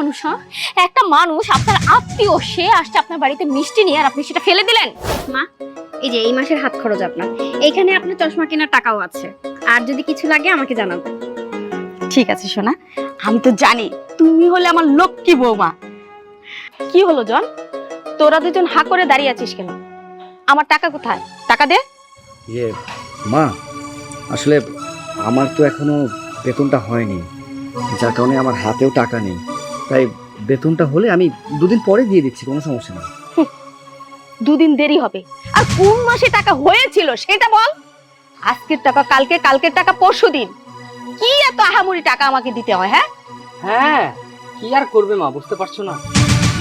মানুষ, হ্যাঁ? একটা মানুষ আপনার আত্মীয়, সে আসছে আপনার বাড়িতে মিষ্টি নিয়ে, আর আপনি সেটা ফেলে দিলেন। মা, এই যে এই মাসের হাত খরচ আপনার, এইখানে আপনার চশমা কেনার টাকাও আছে, আর যদি কিছু লাগে আমাকে জানাবেন। ঠিক আছে সোনা, আমি তো জানি তুমি হলে আমার লক্ষ্মী বৌমা। কি হলো জন, তোরা দুজন হা করে দাঁড়িয়ে আছিস কেন? আমার টাকা কোথায়? টাকা দে। মা, আসলে আমার তো এখনো বেতনটা হয়নি, যার কারণে আমার হাতেও টাকা নেই। তাই বেতনটা হলে আমি 2 দিন পরে দিয়ে দিচ্ছি, কোনো সমস্যা নেই। 2 দিন দেরি হবে, আর কোন মাসে টাকা হয়েছিল সেটা বল। আজকের টাকা কালকে, কালকের টাকা পরশু দিন। কি এত আহামরি টাকা আমাকে দিতে হয়? হ্যাঁ হ্যাঁ, কি আর করবে মা, বুঝতে পারছো না?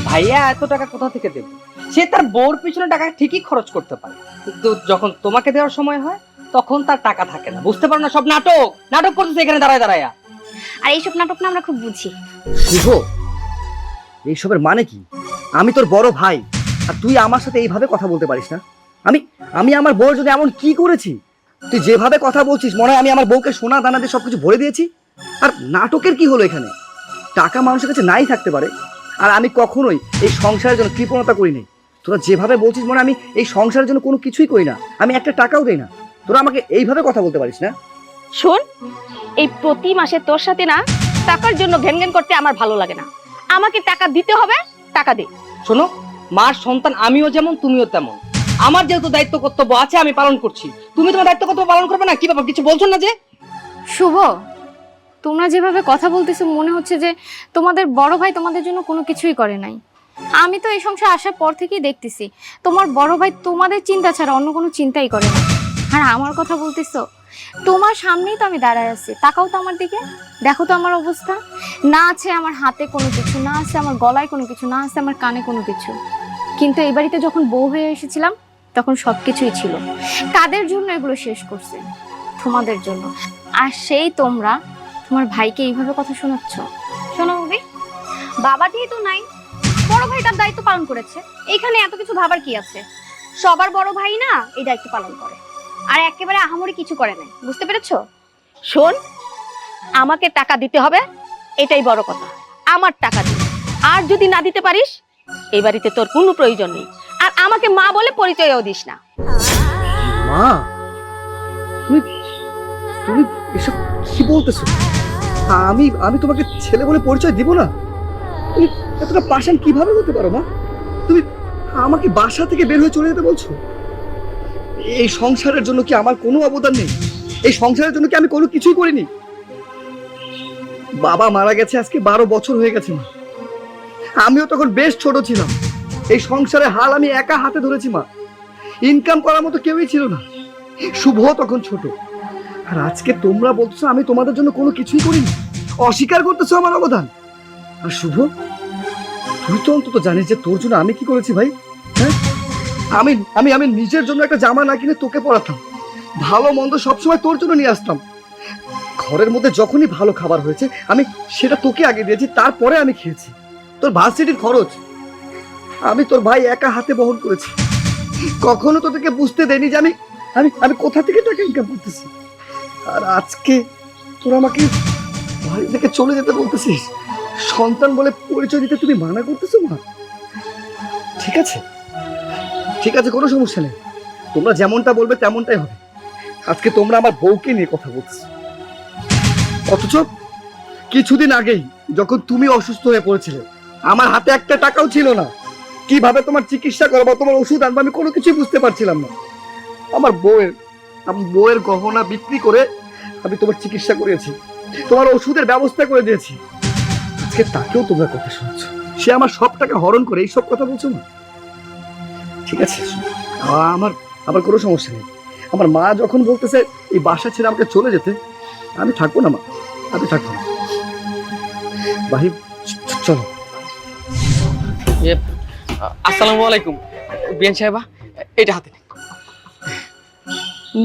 ভাইয়া এত টাকা কোথা থেকে দেবে? সে তার বউর পিছনে টাকা ঠিকই খরচ করতে পারে, কিন্তু যখন তোমাকে দেওয়ার সময় হয় তখন তার টাকা থাকে না। বুঝতে পারো না? সব নাটক নাটক করতেছে এখানে দাঁড়ায় দাঁড়ায়। আর এইসব নাটক না আমরা খুব বুঝি। শুভ, এইসবের মানে কি? আমি তোর বড় ভাই, আর তুই আমার সাথে এইভাবে কথা বলতে পারিস না? আমি আমার বউর জন্য এমন কি করেছি? তুই যেভাবে কথা বলছিস মনে হয় আমি আমার বউকে সোনা দানা দিয়ে সবকিছু ভরে দিয়েছি। আর নাটকের কি হলো এখানে? টাকা মানুষের কাছে নাই থাকতে পারে, আর আমি কখনোই এই সংসারের জন্য কৃপণতা করি নাই। তোরা যেভাবে বলছিস মনে হয় আমি এই সংসারের জন্য কোনো কিছুই করি না, আমি একটা টাকাও দেই না। তোরা আমাকে এইভাবে কথা বলতে পারিস না? শোন, এই প্রতি মাসে তোর সাথে না টাকার জন্য ঘেন ঘেন করতে আমার ভালো লাগে না। আমাকে টাকা দিতে হবে, টাকা দে। শোনো, মার সন্তান আমিও যেমন তুমিও তেমন। আমার যেহেতু দায়িত্ব কর্তব্য আছে আমি পালন করছি, তুমি তোমার দায়িত্ব কর্তব্য পালন করবে না? কি ব্যাপার, কিছু বলছো না যে? শুভ, তোমরা যেভাবে কথা বলতেছো মনে হচ্ছে যে তোমাদের বড় ভাই তোমাদের জন্য কোনো কিছুই করে নাই। আমি তো এই সংসার আসার পর থেকেই দেখতেছি তোমার বড় ভাই তোমাদের চিন্তা ছাড়া অন্য কোনো চিন্তাই করে না। আর আমার কথা বলতেছো, তোমার সামনেই তো আমি দাঁড়ায় আছি, তাকাও তো আমার দিকে, দেখো তো আমার অবস্থা। না আছে আমার হাতে কোনো কিছু, না আছে আমার গলায় কোনো কিছু, না আছে আমার কানে কোনো কিছু। কিন্তু এই বাড়িতে যখন বউ হয়ে এসেছিলাম তখন সবকিছুই ছিল। কাদের জন্য এগুলো শেষ করছে? তোমাদের জন্য। আর সেই তোমরা তোমার ভাইকে এইভাবে কথা শোনাচ্ছ। শোনো বৌদি, বাবা যেহেতু নাই, বড় ভাই তার দায়িত্ব পালন করেছে, এখানে এত কিছু ভাবার কি আছে? সবার বড় ভাই না এই দায়িত্ব পালন করে, আর একেবারে আহামরি কিছু করে নাই। বুঝতে পেরেছো? শোন, আমাকে টাকা দিতে হবে, এটাই বড় কথা। আমার টাকা দে, আর যদি না দিতে পারিস এই বাড়িতে তোর কোনো প্রয়োজন নেই, আর আমাকে মা বলে পরিচয়ও দিস না। মা, তুমি তুমি এসব কি বলতেছো? আমি তোমাকে ছেলে বলে পরিচয় দিব না? তুমি এতটা পাষাণ কিভাবে হতে পারো মা? তুমি আমাকে বাসা থেকে বের হয়ে চলে যেতে বলছো? এই সংসারের জন্য কি আমার কোনো অবদান নেই? এই সংসারের জন্য কি আমি কোনো কিছুই করিনি? বাবা মারা গেছে আজকে 12 বছর হয়ে গেছে মা। আমিও তখন বেশ ছোট ছিলাম। এই সংসারের হাল আমি একা হাতে ধরেছি মা। ইনকাম করার মতো কেউই ছিল না। শুভ তখন ছোট, আর আজকে তোমরা বলছো আমি তোমাদের জন্য কোনো কিছুই করিনি, অস্বীকার করতেছো আমার অবদান। আর শুভ, তুই তো অন্তত জানিস যে তোর জন্য আমি কি করেছি ভাই? হ্যাঁ, আমি আমি আমি নিজের জন্য একটা জামা না কিনে তোকে পরাতাম, ভালো মন্দ সবসময় তোর জন্য নিয়ে আসতাম। ঘরের মধ্যে যখনই ভালো খাবার হয়েছে আমি সেটা তোকে আগে দিয়েছি, তারপরে আমি খেয়েছি। তোর ভার্সিটির খরচ আমি তোর ভাই একা হাতে বহন করেছি। কখনো তোদেরকে বুঝতে দেয়নি যে আমি আমি আমি কোথা থেকে টাকা ইনকাম করতেছি। আর আজকে তোরা আমাকে বাড়ি থেকে চলে যেতে বলতেছিস, সন্তান বলে পরিচয় দিতে তুমি মানা করতেছো মা? ঠিক আছে, ঠিক আছে, কোনো সমস্যা নেই, তোমরা যেমনটা বলবে তেমনটাই হবে। আজকে তোমরা আমার বউকে নিয়ে কথা বলতেছো, অথচ কিছুদিন আগেই যখন তুমি অসুস্থ হয়ে পড়েছিলে আমার হাতে একটা টাকাও ছিল না। কিভাবে তোমার চিকিৎসা করবো, তোমার ওষুধ আনবো, আমি কোনো কিছুই বুঝতে পারছিলাম না। আমার বউয়ের গহনা বিক্রি করে আমি তোমার চিকিৎসা করেছি, তোমার ওষুধের ব্যবস্থা করে দিয়েছি। আজকে তাকেও তোমরা কথা শুনছো, সে আমার সব টাকা হরণ করে এইসব কথা বলছো না? ঠিক আছে, আমার কোনো সমস্যা নেই। আমার মা যখন বলতেছে এই বাসা ছেড়ে আমাকে চলে যেতে, আমি থাকবো না মা, আমি থাকবো না। ভাই চলো। আসসালামু আলাইকুম বিয়ান সাহেবা, এটা হাতে নিন।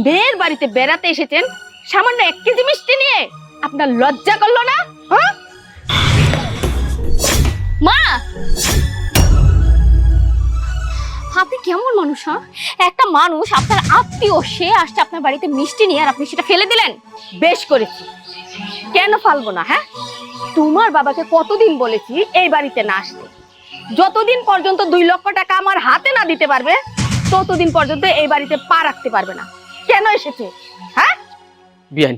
মেয়ের বাড়িতে বেড়াতে এসেছেন সামান্য 1 কেজি মিষ্টি নিয়ে, আপনার লজ্জা করলো না? হ্যাঁ মা, আপনি কেমন মানুষ? হ্যাঁ, একটা মানুষ আপনার আত্মীয়, সে আসছে আপনার বাড়িতে মিষ্টি নিয়ে, আর আপনি সেটা ফেলে দিলেন। বেশ করেছি, কেন ফালবো না? হ্যাঁ, তোমার বাবাকে কতদিন বলেছি এই বাড়িতে না আসতে। যতদিন পর্যন্ত 2 লক্ষ টাকা আমার হাতে না দিতে পারবে ততদিন পর্যন্ত এই বাড়িতে পা রাখতে পারবে না। কেন এসেছে? হ্যাঁ বিয়ান,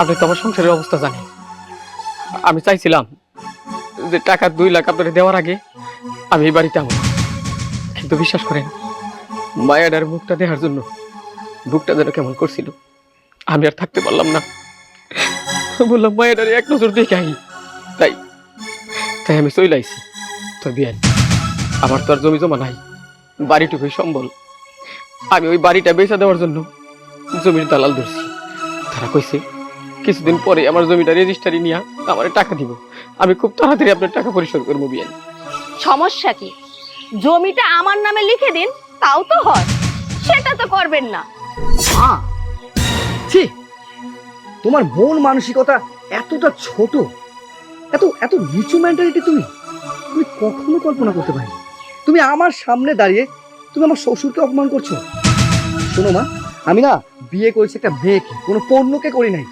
আপনি তো আমার সংসারের অবস্থা জানেন। আমি চাইছিলাম যে টাকা 2 লাখ আপনাকে দেওয়ার আগে আমি এই বাড়িতে আমো, কিন্তু বিশ্বাস করেন মায়াডার মুখটা দেখার জন্য বুকটা যেন কেমন করছিল। আমি আর থাকতে পারলাম না, বললাম মায়াডারে এক নজর দেখে আই। তাই তাই আমি চলে আইছি। তো বিয়ান, আমার তো আর জমি জমা নাই, বাড়িটুকুই সম্বল। আমি ওই বাড়িটা বেচা দেওয়ার জন্য জমির দালাল ধরছি। তারা কইছে কিছুদিন পরে আমার জমিটা রেজিস্ট্রারি নিয়ে আমার টাকা দিব। আমি খুব তাড়াতাড়ি আপনার টাকা পরিশোধ করবো বিয়ান। সমস্যা কি? জমিটা আমার নামে লিখে দিন, তাও তো হয়। সেটা তো করবেন না। মা, ছি, তোমার মন মানসিকতা এতটা ছোট, এত এত নিচু মেন্টালিটি তুমি তুমি কখনো কল্পনা করতে পারি। তুমি আমার সামনে দাঁড়িয়ে তুমি আমার শ্বশুরকে অপমান করছো। শোনো মা, আমি না বিয়ে করেছি একটা মেয়েকে, কোনো পণ্যকে করি নাই।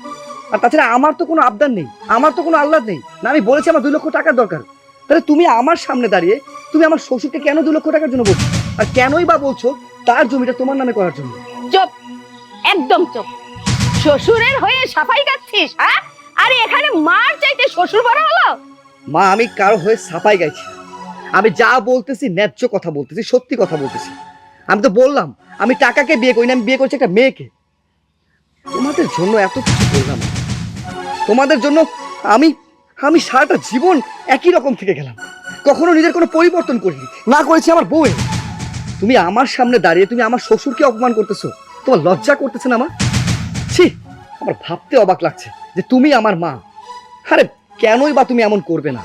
আর তাছাড়া আমার তো কোনো আবদার নেই, আমার তো কোনো আহ্লাদ নেই না। আমি বলেছি আমার 2 লক্ষ টাকার দরকার। তাহলে তুমি আমার সামনে দাঁড়িয়ে তুমি আমার শ্বশুরকে কেন 2 লক্ষ টাকার জন্য বলছো? আর কেনই বা বলছো তার জমিটা তোমার নামে করার জন্য? চুপ, একদম চুপ। শ্বশুরের হয়ে সাফাই গাচ্ছিস? হ্যাঁ, আরে এখানে মার চাইতে শ্বশুর বড় হলো? মা, আমি কারো হয়ে সাফাই গাইছি। আমি যা বলতেছি ন্যায্য কথা বলতেছি, সত্যি কথা বলতেছি। আমি তো বললাম আমি টাকাকে বিয়ে করি না, আমি বিয়ে করছি একটা মেয়েকে। তোমাদের জন্য এত কিছু করলাম, তোমাদের জন্য আমি আমি সারাটা জীবন একই রকম থেকে গেলাম, কখনো নিজের কোনো পরিবর্তন করিনি, না করেছি আমার বউয়ে। তুমি আমার সামনে দাঁড়িয়ে তুমি আমার শ্বশুরকে অপমান করতেছো, তোমার লজ্জা করতেছে না মা? ছি, আমার ভাবতে অবাক লাগছে যে তুমি আমার মা। আরে কেনই বা তুমি এমন করবে না?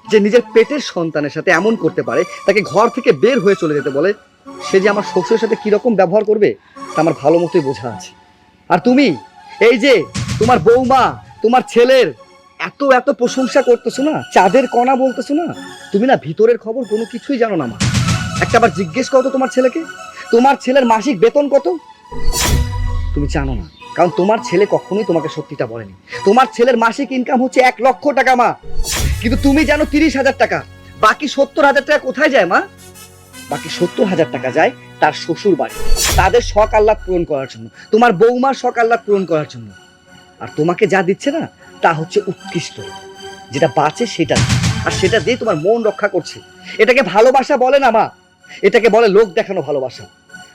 যে নিজের পেটের সন্তানের সাথে এমন করতে পারে, তাকে ঘর থেকে বের হয়ে চলে যেতে বলে, সে যে আমার শ্বশুরের সাথে কিরকম ব্যবহার করবে তা আমার ভালো মতোই বোঝা আছে। আর তুমি এই যে তোমার বৌমা তোমার ছেলের এত এত প্রশংসা করতেছো না, চাঁদের কণা বলতেছো না, তুমি না ভিতরের খবর কোনো কিছুই জানো না মা। একটা বার জিজ্ঞেস করো তো তোমার ছেলেকে, তোমার ছেলের মাসিক বেতন কত? তুমি জানো না, কারণ তোমার ছেলে কখনোই তোমাকে সত্যিটা বলেনি। তোমার ছেলের মাসিক ইনকাম হচ্ছে 1 লক্ষ টাকা মা, কিন্তু তুমি জানো 30,000 টাকা। বাকি 70,000 টাকা কোথায় যায় মা? বাকি 70,000 টাকা যায় তার শ্বশুর বাড়ি, তাদের শখ আহ্লাদ পূরণ করার জন্য, তোমার বৌমার শখ আহ্লাদ পূরণ করার জন্য। আর তোমাকে যা দিচ্ছে না তা হচ্ছে উৎকৃষ্ট, যেটা বাঁচে সেটা, আর সেটা দিয়ে তোমার মন রক্ষা করছে। এটাকে ভালোবাসা বলে না মা, এটাকে বলে লোক দেখানো ভালোবাসা।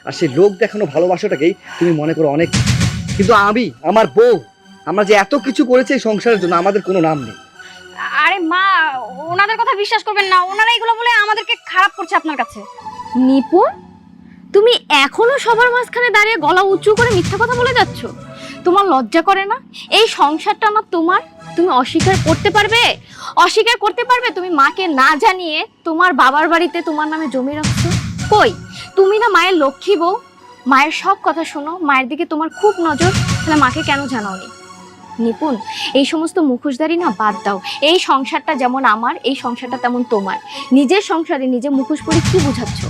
আর সেই লোক দেখানো ভালোবাসাটাকেই তুমি মনে করো অনেক। কিন্তু আমি, আমার বউ, আমরা যে এত কিছু করেছি এই সংসারের জন্য, আমাদের কোনো নাম নেই। আরে মা, ওনাদের কথা বিশ্বাস করবেন না। ওনারা এগুলো বলে আমাদেরকে খারাপ করছে আপনার কাছে। নিপুণ, তুমি এখনো সবার মাঝখানে দাঁড়িয়ে গলা উঁচু করে মিথ্যা কথা বলে যাচ্ছ? তোমার লজ্জা করে না? এই সংসারটা না তোমার, তুমি অস্বীকার করতে পারবে? অস্বীকার করতে পারবে তুমি মাকে না জানিয়ে তোমার বাবার বাড়িতে তোমার নামে জমি রাখছো? কই, তুমি না মায়ের লক্ষ্মী বউ, মায়ের সব কথা শোনো, মায়ের দিকে তোমার খুব নজর, তাহলে মাকে কেন জানাওনি? নিপুণ, এই সমস্ত মুখোশধারী না বাদ দাও। এই সংসারটা যেমন আমার, এই সংসারটা তেমন তোমার। নিজের সংসারে নিজে মুখোশ পরে কি বুঝাচ্ছ?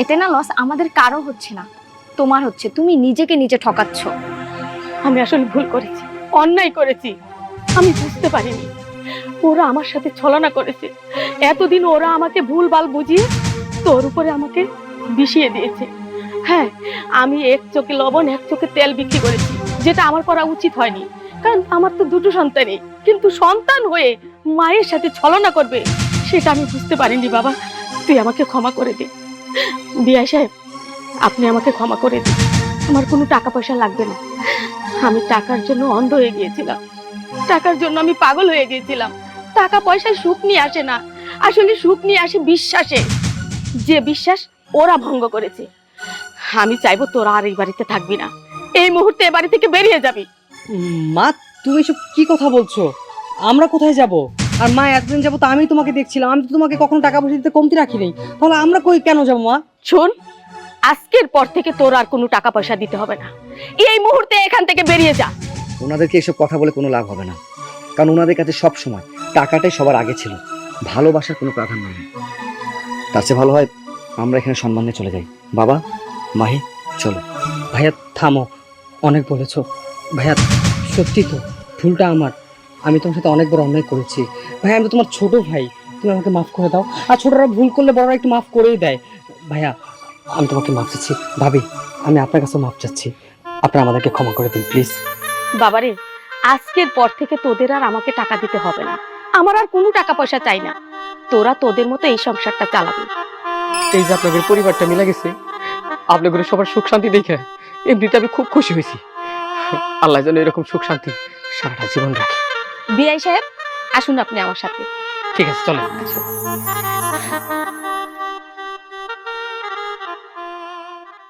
এতে না লস আমাদের কারো হচ্ছে না, তোমার হচ্ছে। তুমি নিজেকে নিজে ঠকাচ্ছ। আমি আসলে ভুল করেছি, অন্যায় করেছি। আমি বুঝতে পারিনি ওরা আমার সাথে ছলনা করেছে। এতদিন ওরা আমাকে ভুলভাল বুঝিয়ে তোর উপরে আমাকে বিষিয়ে দিয়েছে। হ্যাঁ, আমি এক চোখে লবণ এক চোখে তেল বিক্রি করেছি, যেটা আমার করা উচিত হয়নি। কারণ আমার তো 2টো সন্তানই, কিন্তু সন্তান হয়ে মায়ের সাথে ছলনা করবে সেটা আমি বুঝতে পারিনি। বাবা, তুই আমাকে ক্ষমা করে দে। বিআই সাহেব, আপনি আমাকে ক্ষমা করে দিন। আমার কোনো টাকা পয়সা লাগবে না। আমি টাকার জন্য অন্ধ হয়ে গিয়েছিলাম, টাকার জন্য আমি পাগল হয়ে গিয়েছিলাম। টাকা পয়সায় সুখ নিয়ে আসে না, আসলে সুখ নিয়ে আসে বিশ্বাসে, যে বিশ্বাস ওরা ভঙ্গ করেছে। আমি চাইবো তোরা আর এই বাড়িতে থাকবি না, এই মুহূর্তে এ বাড়ি থেকে বেরিয়ে যাবি। মা, তুমি এসব কি কথা বলছো? আমরা কোথায় যাব? আর মা, এতদিন যাবো তো আমি তোমাকে দেখছিলাম, আমি তো তোমাকে কখনো টাকা পয়সা দিতে কমতি রাখি নাই, তাহলে আমরা কই কেন যাবো মা? শোন, আজকের পর থেকে তোর আর কোনো টাকা পয়সা দিতে হবে না। এই মুহূর্তে এখান থেকে বেরিয়ে যা। ওনাদেরকে এসব কথা বলে কোনো লাভ হবে না, কারণ ওনাদের কাছে সব সময় টাকাটাই সবার আগে ছিল, ভালোবাসার কোনো প্রাধান্য নেই। তার চেয়ে ভালো হয় আমরা এখানে সম্মান নিয়ে চলে যাই। বাবা, মাহি, চলো। ভাইয়া থামো, অনেক বলেছো। ভাইয়া সত্যি তো ভুলটা আমার, আমি তোমার সাথে অনেক বড় অন্যায় করেছি। ভাইয়া আমি তো তোমার ছোট ভাই, তুমি আমাকে মাফ করে দাও। আর ছোটরা ভুল করলে বড়রা একটু মাফ করেই দেয়। ভাইয়া আমি তোমাকে মাফ চাচ্ছি। ভাবি আমি আপনার কাছে মাফ চাচ্ছি, আপনারা আমাদেরকে ক্ষমা করে দিন প্লিজ। বাবারে, আজকের পর থেকে তোদের আর আমাকে টাকা দিতে হবে না। আমার আর কোনো টাকা পয়সা চাই না। তোরা তোদের মতো এই সংসারটা চালাবি। এই যে আপনাদের পরিবারটা মিলে গেছে, আপনাদের সবার সুখ শান্তি দেখে এমনিতে আমি খুব খুশি হয়েছি। আল্লাহ যেন এরকম সুখ শান্তি সারাটা জীবন রাখে। বিআই সাহেব, আসুন আপনি আমার সাথে। ঠিক আছে, চলেন। আসুন।